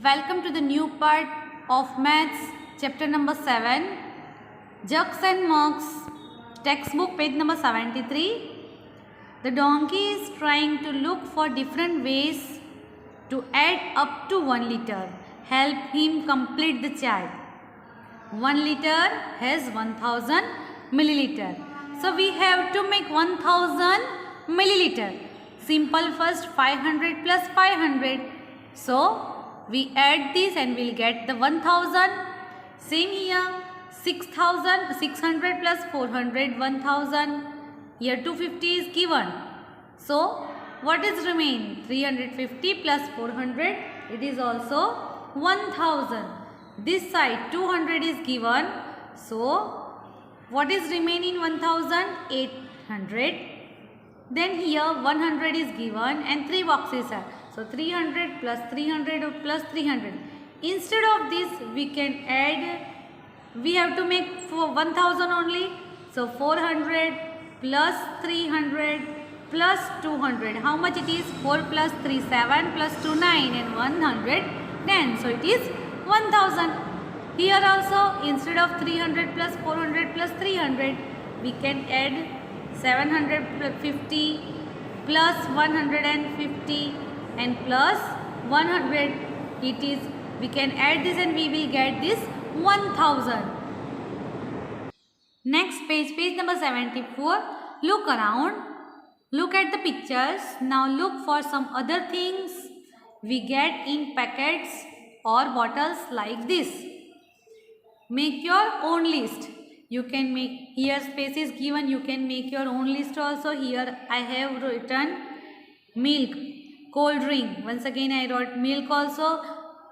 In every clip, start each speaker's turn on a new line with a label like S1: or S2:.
S1: Welcome to the new part of Maths, chapter number 7, Jugs and Mugs, textbook page number 73. The donkey is trying to look for different ways to add up to 1 liter. Help him complete the chart. 1 liter has 1000 milliliter. So we have to make 1000 milliliter. Simple first 500 plus 500. So we add this and we'll get the 1000. Same here 6000, 600 plus 400, 1000. Here 250 is given. So what is remain? 350 plus 400, it is also 1000. This side 200 is given. So what is remaining 1000? 800. Then here 100 is given and 3 boxes are. So 300 plus 300 plus 300. Instead of this we can add, we have to make for 1000 only. So 400 plus 300 plus 200. How much it is? 4 plus 3 7 plus 2 9 and 100 10. So it is 1000. Here also instead of 300 plus 400 plus 300 we can add 750 plus 150 and plus 100. It is, we can add this and we will get this 1000. Next page, page number 74. Look around, look at the pictures. Now look for some other things we get in packets or bottles like this. Make your own list. You can make, here space is given, you can make your own list also. Here I have written milk, cold drink. Once again I wrote milk also.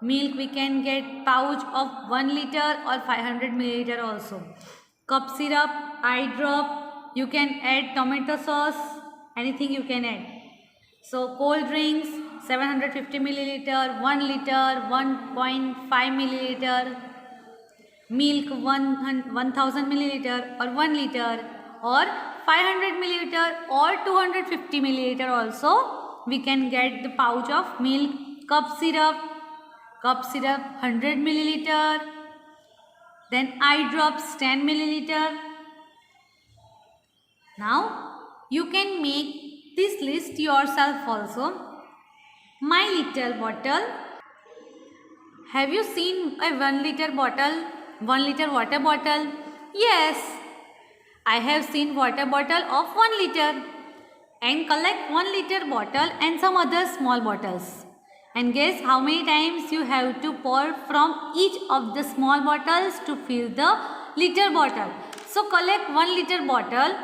S1: Milk we can get pouch of 1 liter or 500 milliliter also. Cup syrup, eye drop, you can add tomato sauce, anything you can add. So cold drinks 750 milliliter, 1 liter, 1.5 milliliter. Milk 1000 milliliter or 1 liter or 500 milliliter or 250 milliliter also we can get the pouch of milk. Cup syrup 100 milliliter, then eye drops 10 milliliter. Now you can make this list yourself also. My little bottle. Have you seen a 1 liter bottle? 1 liter water bottle? Yes, I have seen water bottle of 1 liter. And collect 1 liter bottle and some other small bottles. And guess how many times you have to pour from each of the small bottles to fill the liter bottle. So collect 1 liter bottle.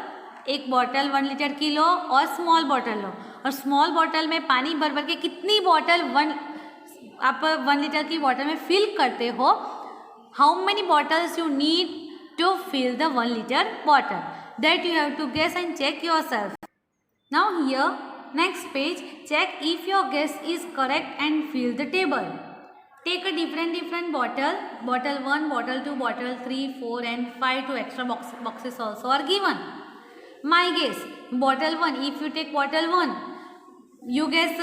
S1: एक bottle 1 litre की लो और small bottle लो. और small bottle में पानी भर भर के कितनी बॉटल आप 1 लीटर की बॉटल में फिल करते हो. How many bottles you need to fill the 1 liter bottle? That you have to guess and check yourself. Now here, next page, check if your guess is correct and fill the table. Take a different bottle. Bottle 1, bottle 2, bottle 3, 4 and 5. 2 extra boxes also are given. My guess, bottle 1, if you take bottle 1, you guess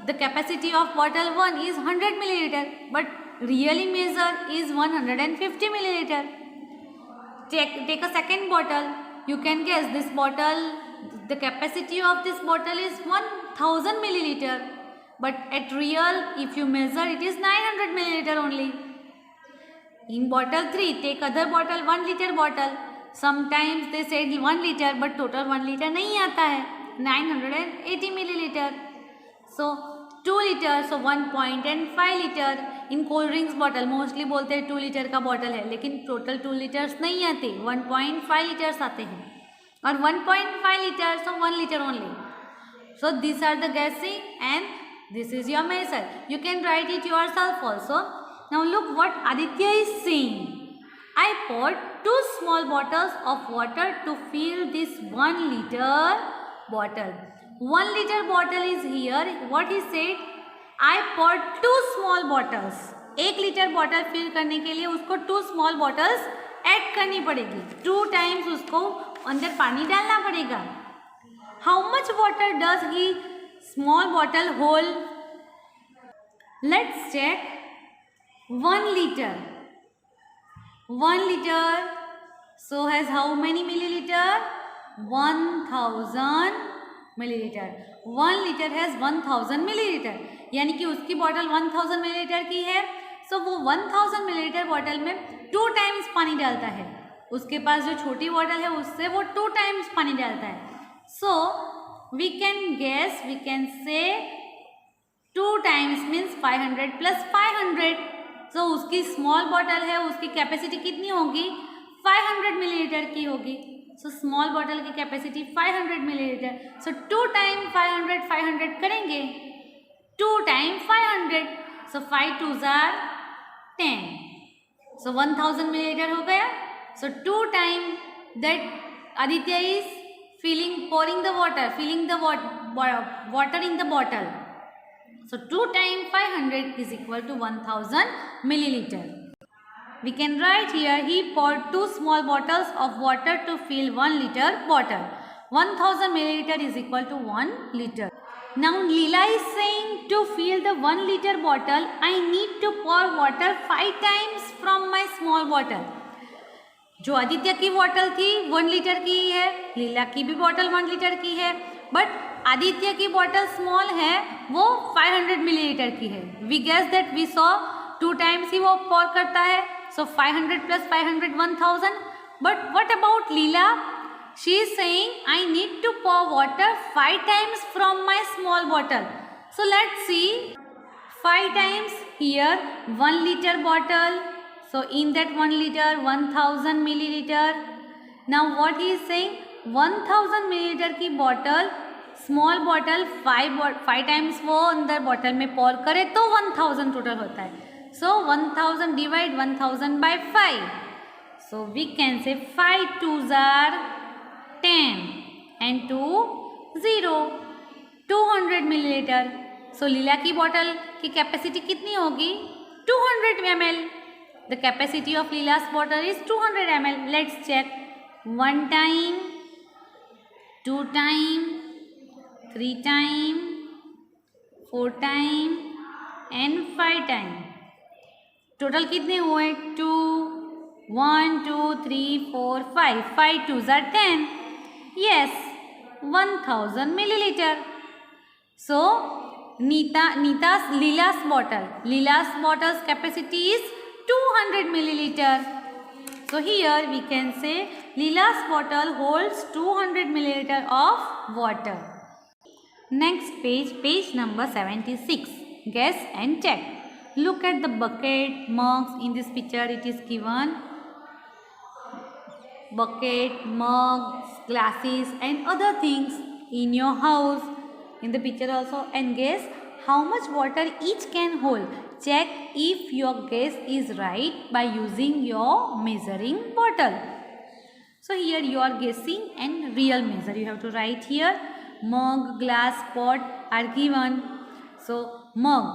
S1: the capacity of bottle 1 is 100 milliliter. But really measure is 150 milliliter. Take a second bottle. You can guess this bottle, the capacity of this bottle is 1000 milliliter. But at real, if you measure, it is 900 milliliter only. In bottle 3, take other bottle, 1 liter bottle. Sometimes they said 1 liter, but total 1 liter नहीं आता है. 980 milliliter. So 2 liter, so 1.5 liter. In cold drinks bottle mostly बोलते हैं 2 litre का bottle है, लेकिन total 2 litres नहीं आते, 1.5 लीटर्स आते हैं. और 1.5 litre, so 1 liter only. So these are the guessing and this is your measure. You can write it yourself also. Now look what Aditya is saying. I poured 2 small bottles of water to fill this 1 liter bottle. 1 liter bottle is here. What he said? I poured 2 small bottles. 1 litre bottle fill करने के लिए उसको 2 small bottles add करनी पड़ेगी. 2 times उसको अंदर पानी डालना पड़ेगा. How much water does he small bottle hold? Let's check. 1 liter. 1 liter. So has how many milliliter? 1000 milliliter. 1 liter has 1000 milliliter. यानी कि उसकी बॉटल 1000 मिलीलीटर की है. सो वो 1000 मिलीलीटर बॉटल में 2 टाइम्स पानी डालता है. उसके पास जो छोटी बॉटल है उससे वो 2 टाइम्स पानी डालता है. So we can guess, we can say 2 times means 500 plus 500. सो उसकी स्मॉल बॉटल है, उसकी कैपेसिटी कितनी होगी? 500 मिलीलीटर की होगी. सो स्मॉल बॉटल की कैपेसिटी 500 मिलीलीटर. सो 2 टाइम 500 500 करेंगे. 2 टाइम 500. सो 5 2 जार 10. सो 1000 मिलीलीटर हो गया. सो 2 time that Aditya is pouring the water, filling the water in the bottle. So 2 times 500 is equal to 1000 milliliter. We can write here, he poured 2 small bottles of water to fill 1 liter bottle. 1000 milliliter is equal to 1 liter. Now Leela is saying, to fill the 1 liter bottle, I need to pour water 5 times from my small bottle. जो आदित्य की bottle थी 1 litre की है, लीला की भी bottle 1 litre की है, but Aditya की बॉटल स्मॉल है, वो 500 मिलीलीटर की है. We guess that we saw 2 times ही वो पॉर करता है. So 500 plus 500 1000. But what about Leela? She is saying I need to pour water 5 times from my small bottle. So let's see. 5 times here 1 litre bottle. So in that 1 liter 1000 milliliter. Now what he is saying, 1000 milliliter की bottle, small bottle 5 times वो अंदर bottle में पॉर करे तो 1000 total होता है. So 1000 divide 1000 by 5. So we can say 5 2s are 10 and 2 0. 200 millilitre. So Leela की bottle की कैपेसिटी कितनी होगी? 200 ml. The capacity of Leela's bottle is 200 ml. Let's check. 1 time, 2 time, 3 time, 4 time and 5 time. Total कितने हुए? 2, 1, 2, 3, 4, 5. 5 2s are 10. Yes, 1000 milliliter. So Leela's bottle's capacity is 200 milliliter. So here we can say Leela's bottle holds 200 milliliter of water. Next page, page number 76. Guess and check. Look at the bucket, mugs. In this picture it is given bucket, mugs, glasses and other things in your house. In the picture also, and guess how much water each can hold. Check if your guess is right by using your measuring bottle. So here you are guessing and real measure. You have to write here mug, glass, pot are given. So mug.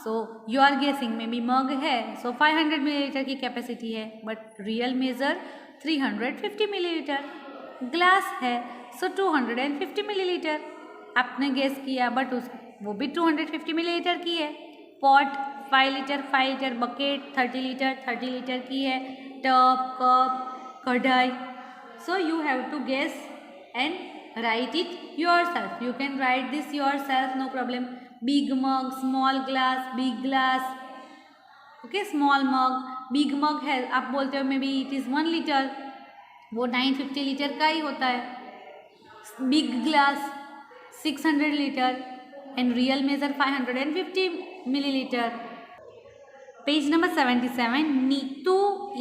S1: So you are guessing maybe mug है. So 500 milliliter की capacity है, but real measure 350 milliliter. Glass है, so 250 milliliter. आपने guess किया, but वो भी 250 milliliter की है. Pot 5 लीटर, बकेट 30 लीटर की है, टब, कप, कढ़ाई. So you have to guess and write it yourself. You can write this yourself, no problem. Big mug, small glass, big glass. Okay, small mug, big mug है, आप बोलते हो may be it is 1 litre, वो 950 litre का ही होता है. Big glass 600 litre and real measure 550 milliliter. Page number 77. Neetu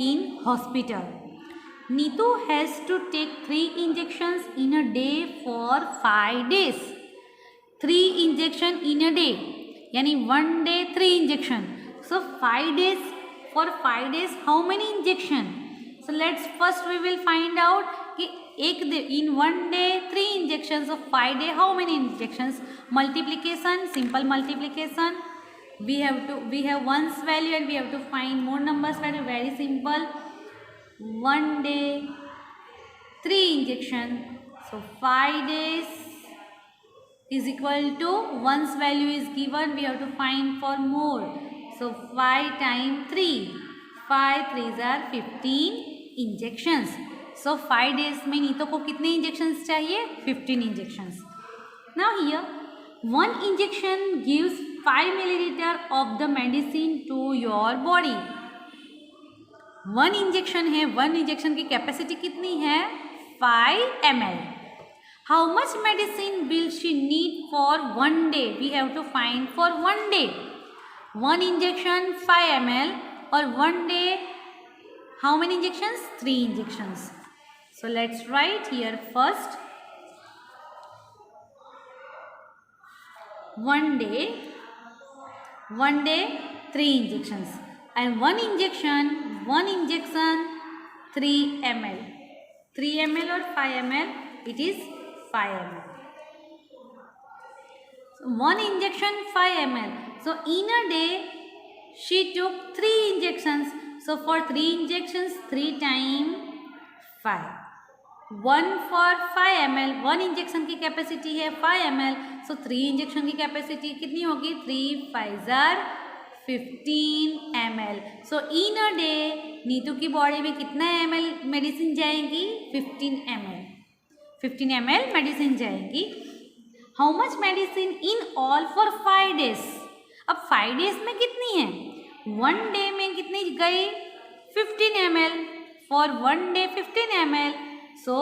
S1: in hospital. Neetu has to take 3 injections in a day for 5 days. 3 injection in a day. यानी 1 day 3 injection. So 5 days, for 5 days how many injection? So let's first we will find out कि in 1 day 3 injections of 5 day how many injections? Multiplication, simple multiplication. We have ones value and we have to find more numbers value. Very simple. 1 day 3 injection. So 5 days is equal to ones value is given. We have to find for more. So 5 times 3. 5 3s are 15 injections. So 5 days में नीतू को कितने injections चाहिए? 15 injections. Now here, one injection gives 5 milliliter of the medicine to your body. One injection है, one injection की capacity कितनी है? 5 ml. How much medicine will she need for 1 day? We have to find for 1 day. One injection 5 ml or 1 day how many injections? 3 injections. So let's write here first. 1 day 3 injections, and one injection 3 ml. 3 ml or 5 ml? It is 5 ml. So one injection 5 ml. So in a day she took 3 injections. So for 3 injections, 3 times 5. 1 for 5 ml. 1 injection की capacity है 5 ml. So 3 injection की capacity कितनी होगी? 3 5s are 15 ml. So in a day Neetu की body में कितना ml medicine जाएंगी? 15 ml. 15 ml medicine जाएंगी. How much medicine in all for 5 days? अब 5 days में कितनी है? 1 day में कितनी गई? 15 ml. For 1 day 15 ml. So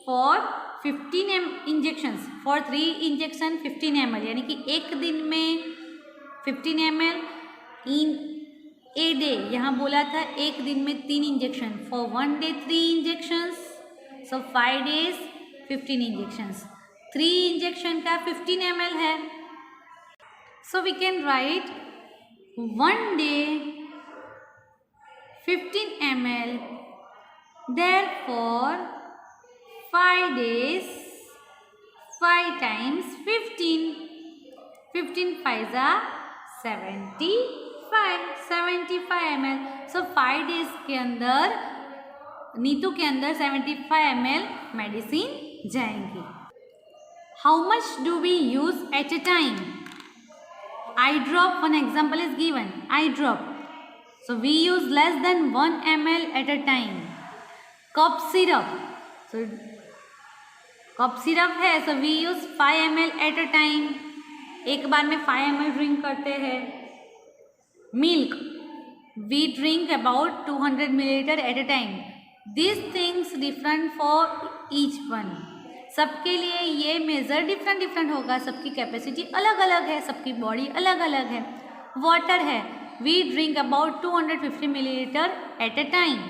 S1: for 15 injections, for 3 injection 15 ml, यानी कि एक दिन में 15 ml in a day. यहाँ बोला था एक दिन में 3 injection. For 1 day 3 injections. So 5 days 15 injections. 3 injection का 15 ml है. So we can write 1 day 15 ml. Therefore 5 days 5 times 15. 15 5s are 75 ml. So 5 days के अंदर नीतू के अंदर 75 ml मेडिसिन जाएंगी. How much do we use at a time? Eye drop, one example is given. Eye drop. So we use less than 1 ml at a time. Cough syrup. So cough syrup है. So we use 5 ml at a time. एक बार में 5 ml drink करते हैं. Milk. We drink about 200 milliliter at a time. These things different for each one. सबके लिए ये measure different होगा. सबकी कैपेसिटी अलग अलग है, सबकी बॉडी अलग अलग है. वाटर है. We drink about 250 milliliter at a time.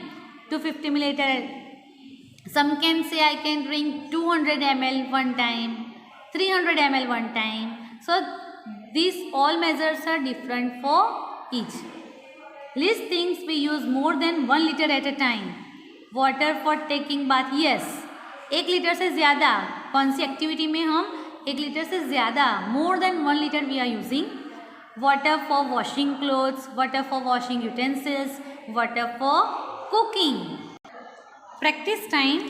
S1: 250 milliliter. Some can say I can drink 200 ml one time, 300 ml one time. So these all measures are different for each. List things we use more than 1 liter at a time. Water for taking bath. Yes. 1 litre से ज़्यादा. कौन सी activity में हम 1 litre से ज़्यादा, more than 1 liter we are using. Water for washing clothes, water for washing utensils, water for cooking. Practice time,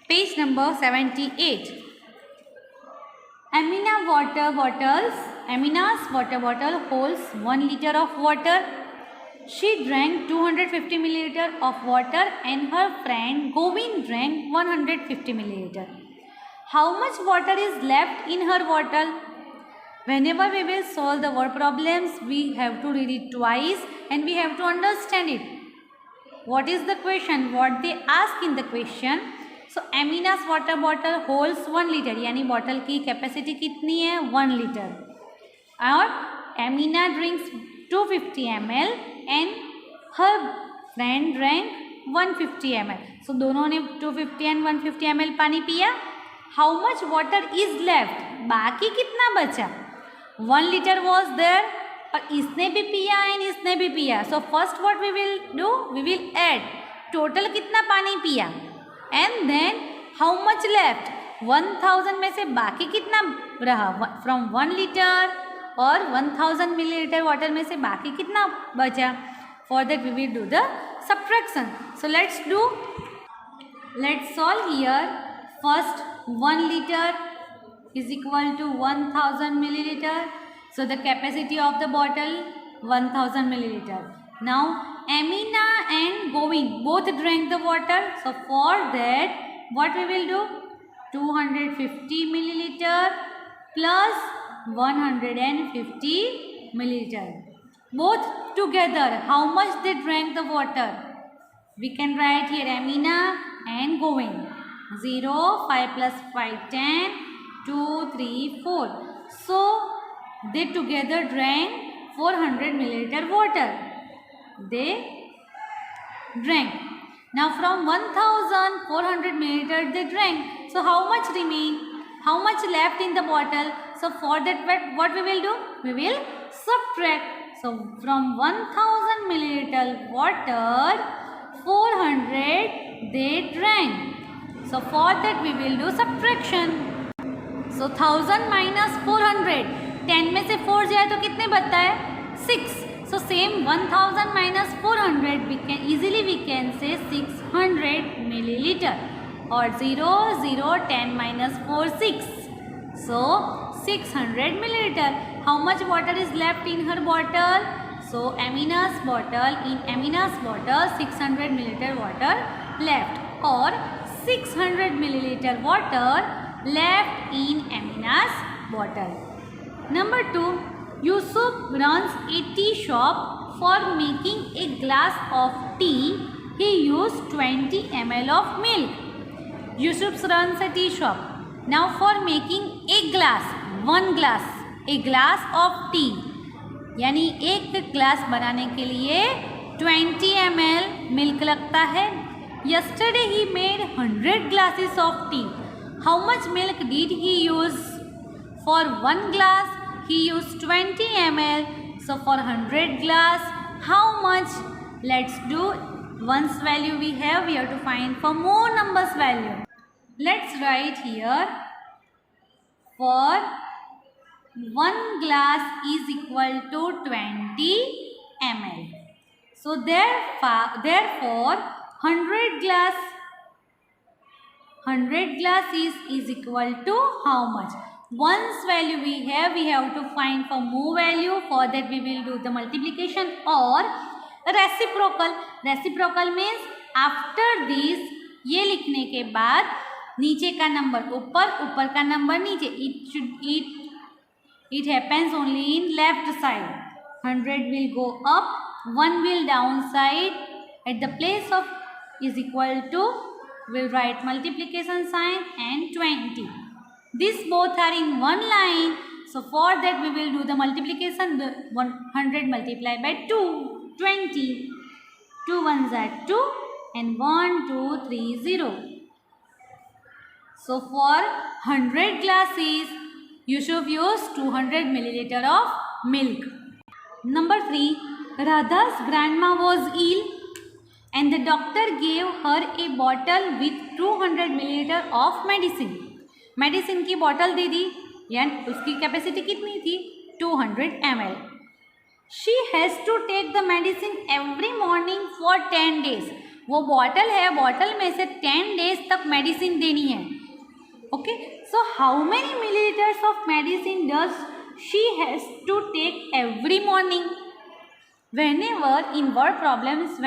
S1: page number 78. Amina's water bottle holds 1 liter of water. She drank 250 milliliter of water and her friend Govind drank 150 milliliter. How much water is left in her bottle? Whenever we will solve the word problems, we have to read it twice and we have to understand it. What is the question? What they ask in the question? So Amina's water bottle holds 1 liter. यानी bottle की capacity कितनी है? 1 liter. और Amina drinks 250 ml and her friend drank 150 ml. So दोनों ने 250 and 150 ml पानी पिया. How much water is left? बाकी कितना बचा? 1 liter was there. और इसने भी पिया and इसने भी पिया. So first what we will do? We will add. Total कितना पानी पिया? And then how much left? 1000 में से बाकी कितना रहा? From 1 liter और 1000 milliliter water में से बाकी कितना बचा? For that we will do the subtraction. So let's solve here. First 1 liter is equal to 1000 milliliter. So the capacity of the bottle 1000 milliliter. Now Amina and Govind both drank the water. So for that what we will do? 250 milliliter plus 150 milliliter. Both together, how much they drank the water? We can write here Amina and Govind. 0, 5 plus 5, 10, 2, 3, 4. So they together drank 400 milliliter water. They drank. Now from 1400 milliliter they drank. So how much remain? How much left in the bottle? So for that what we will do? We will subtract. So from 1000 milliliter water, 400 they drank. So for that we will do subtraction. So 1000 minus 400. 10 में से 4 जाए तो कितने बचता है? 6. So same 1000 minus 400 we can say 600 milliliter. Or 0, 0, 10 minus 4, 6. So 600 milliliter. How much water is left in her bottle? So Amina's bottle 600 milliliter water left, or 600 milliliter water left in Amina's bottle. Number 2, Yusuf runs a tea shop. For making a glass of tea, he used 20 ml of milk. Yusuf runs a tea shop. Now for making a glass of tea, यानी एक glass बनाने के लिए 20 ml milk लगता है. Yesterday he made 100 glasses of tea. How much milk did he use? For one glass he used 20 ml. So for 100 glass, how much? Let's do one's value we have to find for more numbers value. Let's write here, for 1 glass is equal to 20 ml. So therefore 100 glass is equal to how much? One's value we have to find for more value. For that we will do the multiplication or reciprocal. Reciprocal means after this, ये लिखने के बाद नीचे का number ऊपर का number नीचे. It happens only in left side. 100 will go up, 1 will downside. At the place of is equal to, we'll write multiplication sign and 20. These both are in one line. So for that we will do the multiplication. 100 multiplied by 2, 20. 2 ones are 2 and 1, 2, 3, 0. So for 100 glasses, Yusuf used 200 milliliter of milk. Number 3, Radha's grandma was ill and the doctor gave her a bottle with 200 milliliter of medicine. Medicine की bottle दे दी, यानी उसकी capacity कितनी थी? 200 ml. She has to take the medicine every morning for 10 days. वो bottle है, bottle में से 10 days तक मेडिसिन देनी है. Okay, so how many milliliters of medicine does she has to take every morning? Whenever in word problems,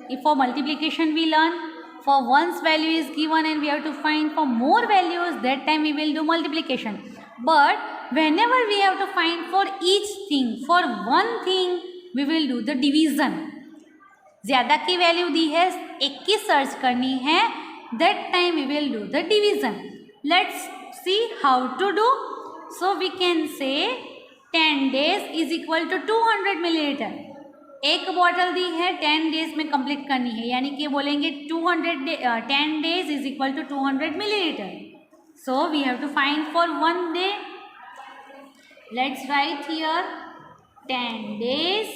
S1: if for multiplication we learn, for one's value is given and we have to find for more values, that time we will do multiplication. But whenever we have to find for each thing, for one thing, we will do the division. ज़्यादा की value दी है, एक की search करनी है, that time we will do the division. Let's see how to do. So we can say 10 days is equal to 200 milliliter. एक bottle दी है, 10 days में कंप्लीट करनी है, यानी कि बोलेंगे 10 days is equal to 200 milliliter. So we have to find for one day. Let's write here 10 days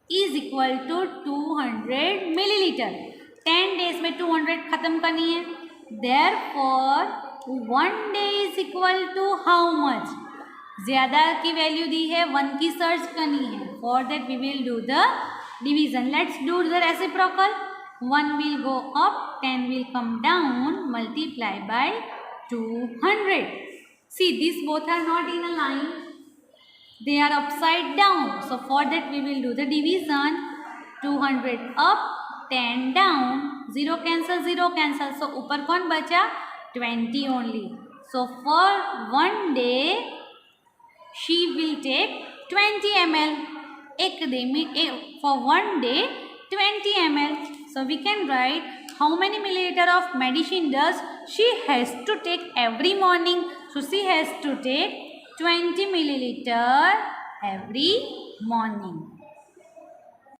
S1: is equal to 200 milliliter. 10 days में 200 खत्म करनी है. Therefore 1 day is equal to how much? ज़्यादा की वैल्यू दी है, 1 की सर्च करनी है. For that we will do the division. Let's do the reciprocal. 1 will go up, 10 will come down, multiply by 200. See, these both are not in a line. They are upside down. So for that we will do the division. 200 up, 10 down. 0 cancel, 0 cancel. So ऊपर कौन बचा? 20 only. So for one day she will take 20 ml. एक day में for one day 20 ml. So we can write how many milliliter of medicine does she has to take every morning. So she has to take 20 milliliter every morning.